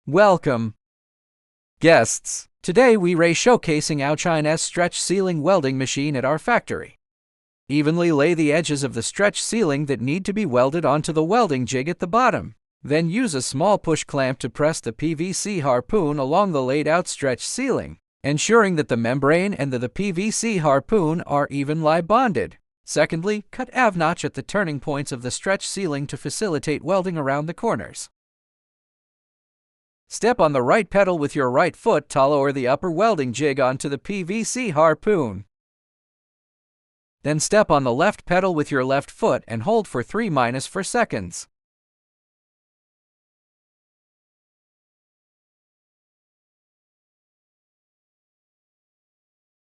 Welcome, guests. Today we are showcasing Outshine's stretch sealing welding machine at our factory. Evenly lay the edges of the stretch sealing that need to be welded onto the welding jig at the bottom. Then use a small push clamp to press the PVC harpoon along the laid out stretch sealing, ensuring that the membrane and the PVC harpoon are evenly bonded. Secondly, cut A-notch at the turning points of the stretch sealing to facilitate welding around the corners. Step on the right pedal with your right foot to lower the upper welding jig onto the PVC harpoon. Then step on the left pedal with your left foot and hold for 3-4 seconds.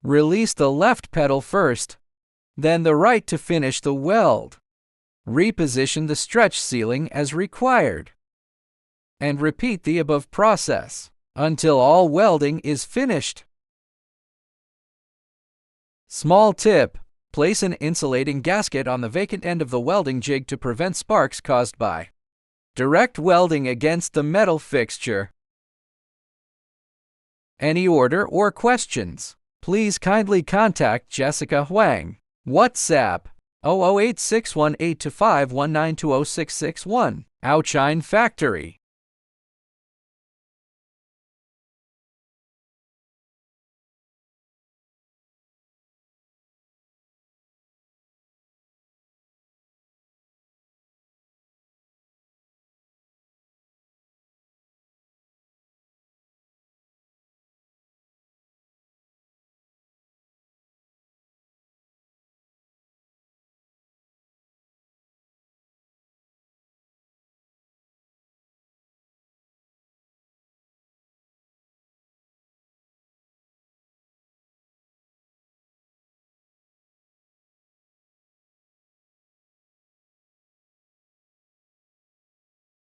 Release the left pedal first, then the right to finish the weld. Reposition the stretch sealing as required. And repeat the above process until all welding is finished. Small tip: place an insulating gasket on the vacant end of the welding jig to prevent sparks caused by direct welding against the metal fixture. Any order or questions, please kindly contact Jessica Huang. WhatsApp 008-618-2519-20661. Outshine Factory.